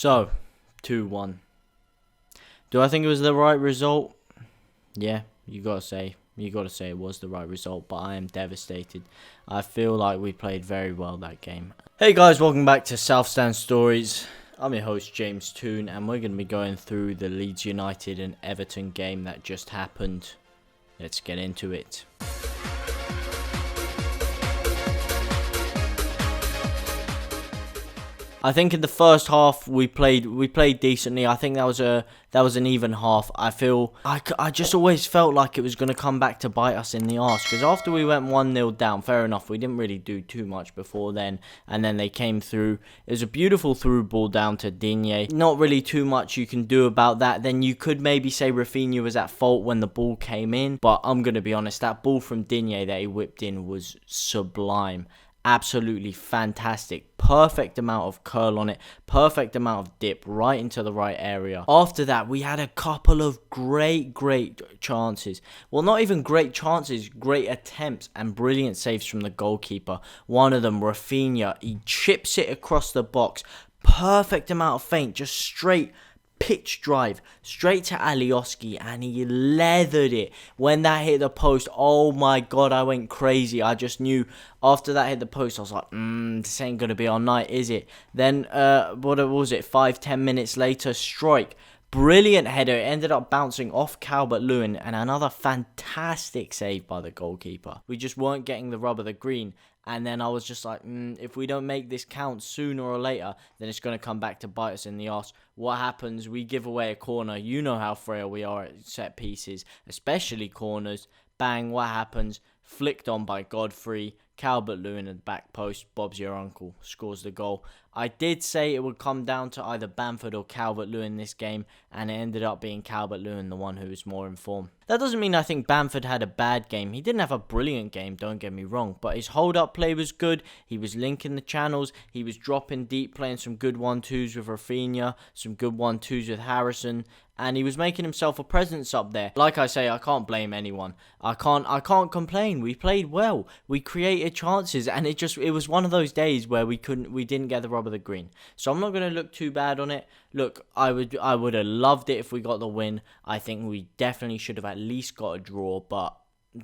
So, 2-1. Do I think it was the right result? Yeah, you gotta say it was the right result, but I am devastated. I feel like we played very well that game. Hey guys, welcome back to South Stand Stories. I'm your host James Toon, and we're going to be going through the Leeds United and Everton game that just happened. Let's get into it. I think in the first half we played decently. I think that was an even half. I just always felt like it was going to come back to bite us in the arse, because after we went 1-0 down, fair enough, we didn't really do too much before then, and then they came through. It was a beautiful through ball down to Digne. Not really too much you can do about that. Then you could maybe say Rafinha was at fault when the ball came in, but I'm going to be honest, that ball from Digne that he whipped in was sublime. Absolutely fantastic. Perfect amount of curl on it. Perfect amount of dip right into the right area. After that, we had a couple of great chances. Well, not even great chances, great attempts and brilliant saves from the goalkeeper. One of them, Rafinha, he chips it across the box. Perfect amount of feint, just straight pitch drive straight to ALAW, and he leathered it. When that hit the post, oh my god, I went crazy. I just knew after that hit the post, I was like, this ain't gonna be our night, is it? Then what was it, 5-10 minutes later, strike, brilliant header. It ended up bouncing off Calvert-Lewin, and another fantastic save by the goalkeeper. We just weren't getting the rub of the green. And then I was just like, if we don't make this count sooner or later, then it's going to come back to bite us in the arse. What happens? We give away a corner. You know how frail we are at set pieces, especially corners. Bang, what happens? Flicked on by Godfrey. Calvert-Lewin at the back post. Bob's your uncle. Scores the goal. I did say it would come down to either Bamford or Calvert-Lewin this game, and it ended up being Calvert-Lewin, the one who was more in form. That doesn't mean I think Bamford had a bad game. He didn't have a brilliant game, don't get me wrong, but his hold-up play was good. He was linking the channels. He was dropping deep, playing some good 1-2s with Rafinha, some good 1-2s with Harrison, and he was making himself a presence up there. Like I say, I can't blame anyone. I can't complain. We played well. We created chances, and it was one of those days where we didn't get the rub of the green. So I'm not going to look too bad on it. Look, I would have loved it if we got the win. I think we definitely should have at least got a draw, but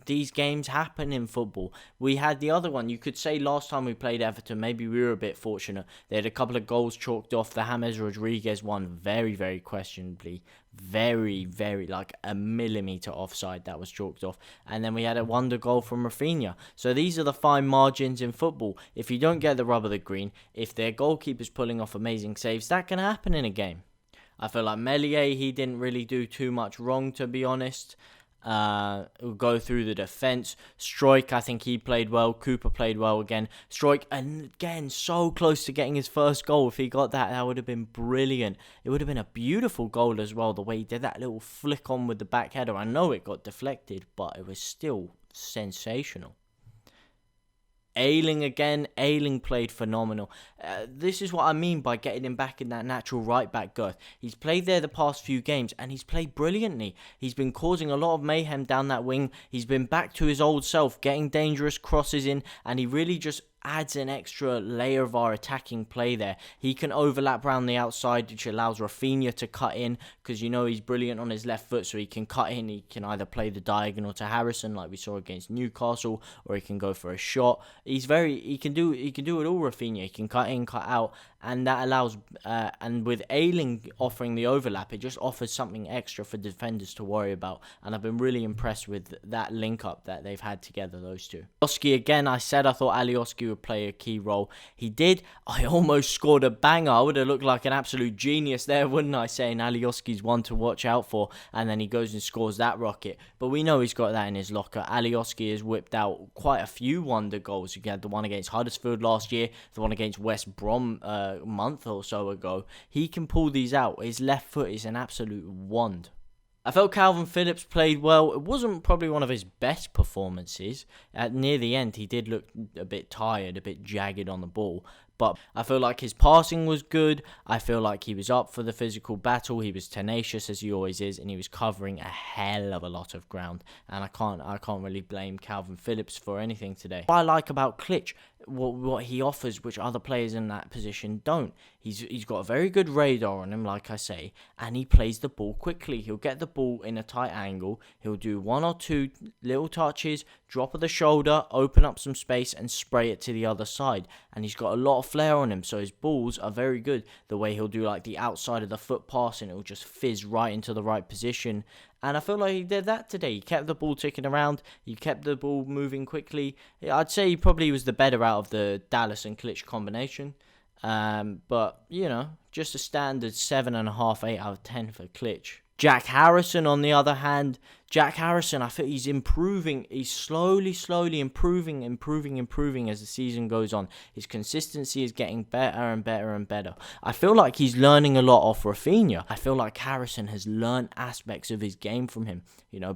these games happen in football. We had the other one. You could say last time we played Everton, maybe we were a bit fortunate. They had a couple of goals chalked off. The James Rodriguez one, very questionably. Very, like a millimetre offside that was chalked off. And then we had a wonder goal from Rafinha. So these are the fine margins in football. If you don't get the rub of the green, if their goalkeeper's pulling off amazing saves, that can happen in a game. I feel like Meslier, he didn't really do too much wrong, to be honest. Go through the defence. Struijk, I think he played well. Cooper played well again. Struijk, and again, so close to getting his first goal. If he got that, that would have been brilliant. It would have been a beautiful goal as well, the way he did that little flick on with the back header. I know it got deflected, but it was still sensational. Ayling again. Ayling played phenomenal. This is what I mean by getting him back in that natural right-back girth. He's played there the past few games, and he's played brilliantly. He's been causing a lot of mayhem down that wing. He's been back to his old self, getting dangerous crosses in, and he really just adds an extra layer of our attacking play there. He can overlap around the outside, which allows Rafinha to cut in, because you know he's brilliant on his left foot, so he can cut in. He can either play the diagonal to Harrison like we saw against Newcastle, or he can go for a shot. He can do it all, Rafinha. He can cut in, cut out, and that allows and with Ayling offering the overlap, it just offers something extra for defenders to worry about, and I've been really impressed with that link up that they've had together, those two. ALAW again, I said I thought ALAW would play a key role. He did. I almost scored a banger. I would have looked like an absolute genius there, wouldn't I, saying ALAW's one to watch out for, and then he goes and scores that rocket. But we know he's got that in his locker. ALAW has whipped out quite a few wonder goals. He had the one against Huddersfield last year, the one against West Brom a month or so ago. He can pull these out. His left foot is an absolute wand. I felt Calvin Phillips played well. It wasn't probably one of his best performances. Near the end, he did look a bit tired, a bit jagged on the ball. But I feel like his passing was good. I feel like he was up for the physical battle. He was tenacious as he always is, and he was covering a hell of a lot of ground. And I can't really blame Calvin Phillips for anything today. What I like about Klitsch, what he offers, which other players in that position don't. He's got a very good radar on him, like I say, and he plays the ball quickly. He'll get the ball in a tight angle. He'll do one or two little touches, drop of the shoulder, open up some space, and spray it to the other side. And he's got a lot of flair on him, so his balls are very good. The way he'll do like the outside of the foot pass, and it'll just fizz right into the right position. And I feel like he did that today. He kept the ball ticking around. He kept the ball moving quickly. I'd say he probably was the better out of the Dallas and Klitsch combination. But, just a standard 7.5, 8 out of 10 for Klitsch. Jack Harrison, on the other hand, I feel he's improving. He's slowly improving as the season goes on. His consistency is getting better and better and better. I feel like he's learning a lot off Rafinha. I feel like Harrison has learned aspects of his game from him.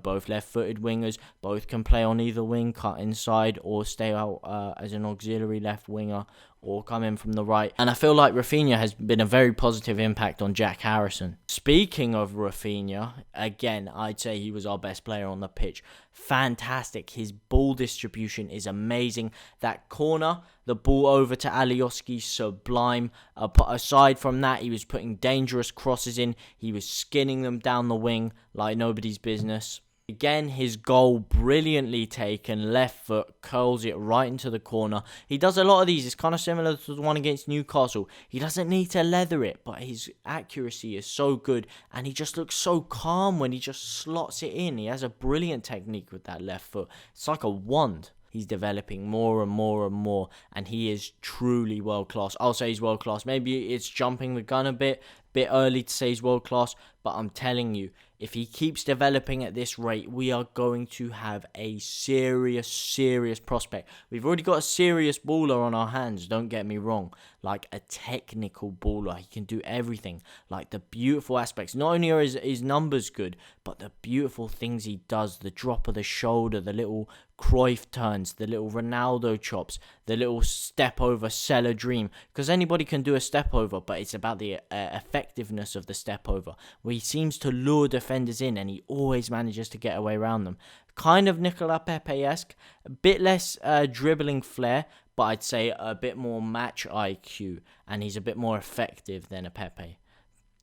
Both left-footed wingers, both can play on either wing, cut inside, or stay out as an auxiliary left winger, or come in from the right. And I feel like Rafinha has been a very positive impact on Jack Harrison. Speaking of Rafinha, again, I'd say he was our best player on the pitch. Fantastic. His ball distribution is amazing. That corner, the ball over to Alioski, sublime. Aside from that, he was putting dangerous crosses in. He was skinning them down the wing like nobody's business. Again, his goal, brilliantly taken, left foot, curls it right into the corner. He does a lot of these. It's kind of similar to the one against Newcastle. He doesn't need to leather it, but his accuracy is so good, and he just looks so calm when he just slots it in. He has a brilliant technique with that left foot. It's like a wand. He's developing more and more and more, and he is truly world-class. I'll say he's world-class. Maybe it's jumping the gun a bit early to say he's world-class, but I'm telling you, if he keeps developing at this rate, we are going to have a serious prospect. We've already got a serious baller on our hands, don't get me wrong. Like a technical baller. He can do everything. Like the beautiful aspects. Not only are his numbers good, but the beautiful things he does. The drop of the shoulder, the little Cruyff turns, the little Ronaldo chops, the little step over Cellar Dream. Because anybody can do a step over, but it's about the effectiveness of the step over. Where he seems to lure defenders in, and he always manages to get away around them. Kind of Nicola Pepe-esque, a bit less dribbling flair, but I'd say a bit more match IQ, and he's a bit more effective than a Pepe.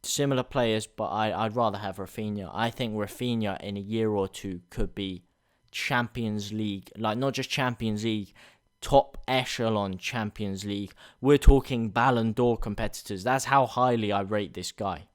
Similar players, but I'd rather have Rafinha. I think Rafinha in a year or two could be Champions League, like not just Champions League, top echelon Champions League. We're talking Ballon d'Or competitors. That's how highly I rate this guy.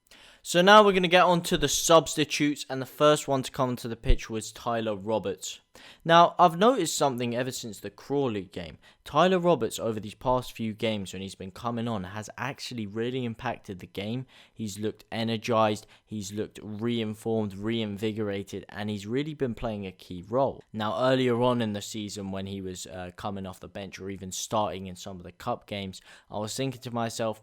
So now we're going to get on to the substitutes, and the first one to come onto the pitch was Tyler Roberts. Now, I've noticed something ever since the Crawley game. Tyler Roberts, over these past few games when he's been coming on, has actually really impacted the game. He's looked energized, he's looked reinformed, reinvigorated, and he's really been playing a key role. Now, earlier on in the season when he was coming off the bench or even starting in some of the cup games, I was thinking to myself,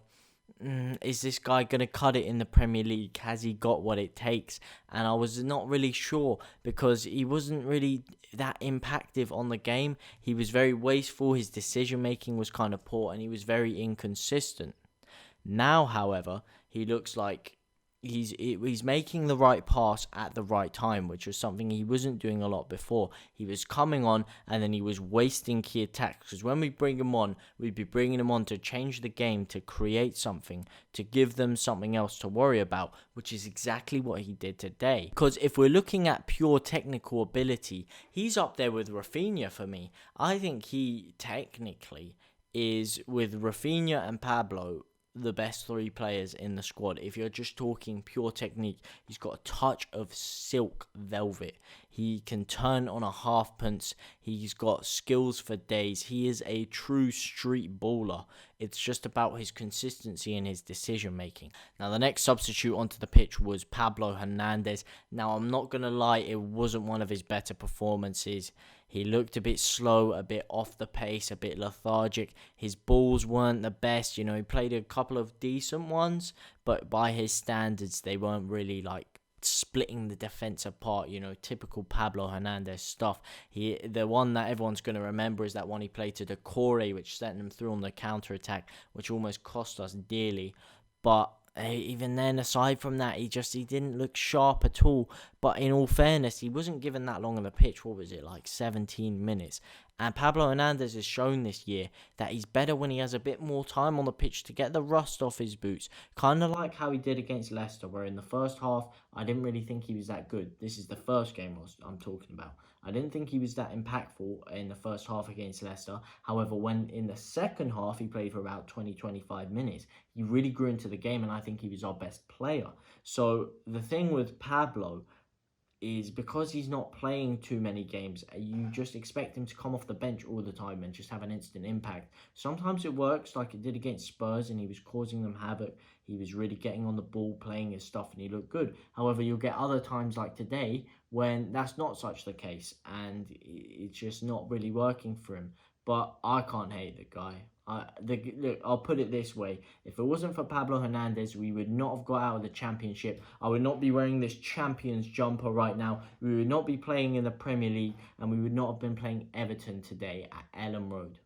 is this guy going to cut it in the Premier League? Has he got what it takes? And I was not really sure because he wasn't really that impactful on the game. He was very wasteful. His decision making was kind of poor and he was very inconsistent. Now, however, he looks like he's making the right pass at the right time, which was something he wasn't doing a lot before. He was coming on and then he was wasting key attacks, because when we bring him on, we'd be bringing him on to change the game, to create something, to give them something else to worry about, which is exactly what he did today. Because if we're looking at pure technical ability, he's up there with Rafinha for me. I think he technically is, with Rafinha and Pablo, the best three players in the squad. If you're just talking pure technique, he's got a touch of silk velvet. He can turn on a half punch. He's got skills for days. He is a true street baller. It's just about his consistency and his decision making. Now, the next substitute onto the pitch was Pablo Hernandez. Now, I'm not going to lie, it wasn't one of his better performances. He looked a bit slow, a bit off the pace, a bit lethargic. His balls weren't the best. He played a couple of decent ones, but by his standards, they weren't really like splitting the defense apart, typical Pablo Hernandez stuff. The one that everyone's going to remember is that one he played to Decore, which sent him through on the counter attack, which almost cost us dearly. But even then, aside from that, he didn't look sharp at all. But in all fairness, he wasn't given that long on the pitch. What was it, like 17 minutes? And Pablo Hernandez has shown this year that he's better when he has a bit more time on the pitch to get the rust off his boots. Kind of like how he did against Leicester, where in the first half, I didn't really think he was that good. This is the first game I'm talking about. I didn't think he was that impactful in the first half against Leicester. However, when in the second half, he played for about 20-25 minutes, he really grew into the game, and I think he was our best player. So the thing with Pablo is because he's not playing too many games, you just expect him to come off the bench all the time and just have an instant impact. Sometimes it works, like it did against Spurs, and he was causing them havoc. He was really getting on the ball, playing his stuff, and he looked good. However, you'll get other times like today when that's not such the case, and it's just not really working for him. But I can't hate the guy. Look, I'll put it this way. If it wasn't for Pablo Hernandez, we would not have got out of the Championship. I would not be wearing this Champions jumper right now. We would not be playing in the Premier League, and we would not have been playing Everton today at Elland Road.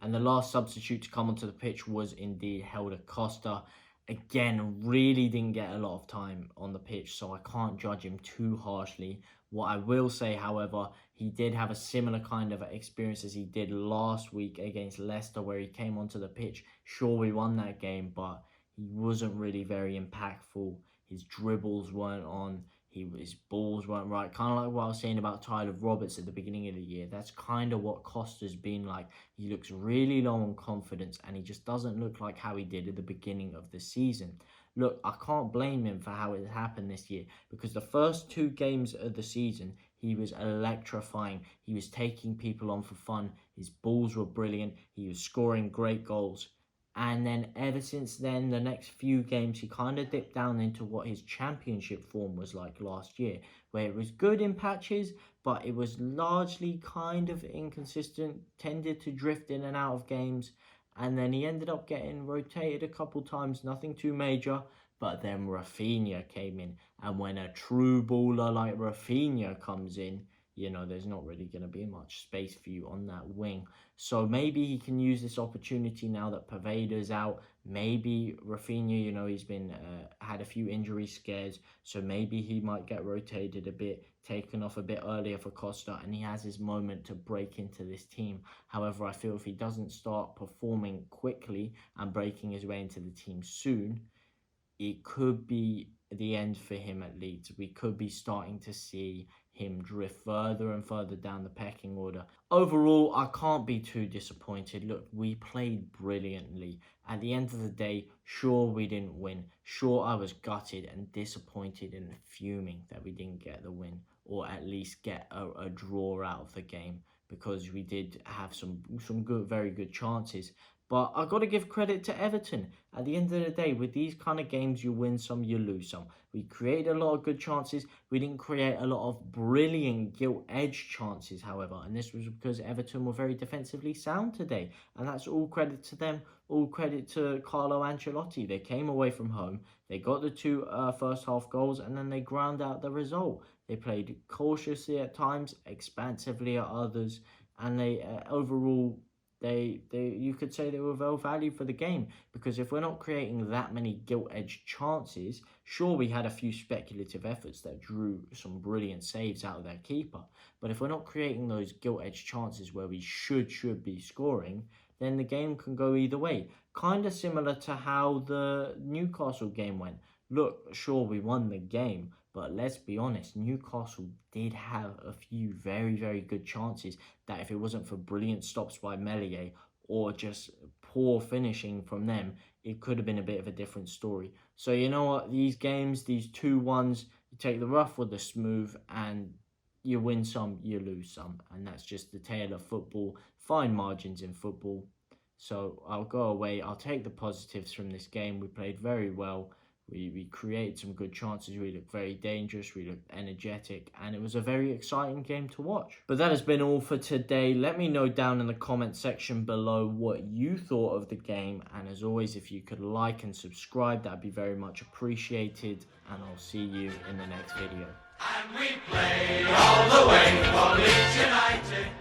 And the last substitute to come onto the pitch was indeed Helder Costa. Again, really didn't get a lot of time on the pitch, so I can't judge him too harshly. What I will say, however, he did have a similar kind of experience as he did last week against Leicester, where he came onto the pitch. Sure, we won that game, but he wasn't really very impactful. His dribbles weren't on. His balls weren't right. Kind of like what I was saying about Tyler Roberts at the beginning of the year. That's kind of what Costa's been like. He looks really low on confidence, and he just doesn't look like how he did at the beginning of the season. Look, I can't blame him for how it happened this year, because the first 2 games of the season, he was electrifying. He was taking people on for fun. His balls were brilliant. He was scoring great goals. And then ever since then, the next few games, he kind of dipped down into what his Championship form was like last year, where it was good in patches, but it was largely kind of inconsistent, tended to drift in and out of games. And then he ended up getting rotated a couple times, nothing too major. But then Rafinha came in. And when a true baller like Rafinha comes in, there's not really going to be much space for you on that wing. So maybe he can use this opportunity now that Pavada's out. Maybe Rafinha, he's been had a few injury scares. So maybe he might get rotated a bit, taken off a bit earlier for Costa, and he has his moment to break into this team. However, I feel if he doesn't start performing quickly and breaking his way into the team soon, it could be the end for him at Leeds. We could be starting to see him drift further and further down the pecking order. Overall, I can't be too disappointed. Look, we played brilliantly. At the end of the day, sure, we didn't win. Sure, I was gutted and disappointed and fuming that we didn't get the win, or at least get a draw out of the game, because we did have some good, very good chances. But I've got to give credit to Everton. At the end of the day, with these kind of games, you win some, you lose some. We created a lot of good chances. We didn't create a lot of brilliant gilt-edged chances, however. And this was because Everton were very defensively sound today. And that's all credit to them. All credit to Carlo Ancelotti. They came away from home. They got the 2 first half goals, and then they ground out the result. They played cautiously at times, expansively at others. And they overall... you could say they were well valued for the game, because if we're not creating that many gilt-edged chances, sure, we had a few speculative efforts that drew some brilliant saves out of their keeper, but if we're not creating those gilt-edged chances where we should be scoring, then the game can go either way. Kind of similar to how the Newcastle game went. Look, sure, we won the game, but let's be honest, Newcastle did have a few very, very good chances that if it wasn't for brilliant stops by Meslier or just poor finishing from them, it could have been a bit of a different story. So you know what, these games, these 2-1s, you take the rough with the smooth, and you win some, you lose some. And that's just the tale of football, fine margins in football. So I'll go away, I'll take the positives from this game. We played very well. We created some good chances. We looked very dangerous. We looked energetic. And it was a very exciting game to watch. But that has been all for today. Let me know down in the comment section below what you thought of the game. And as always, if you could like and subscribe, that'd be very much appreciated. And I'll see you in the next video. And we play all the way for Leeds United.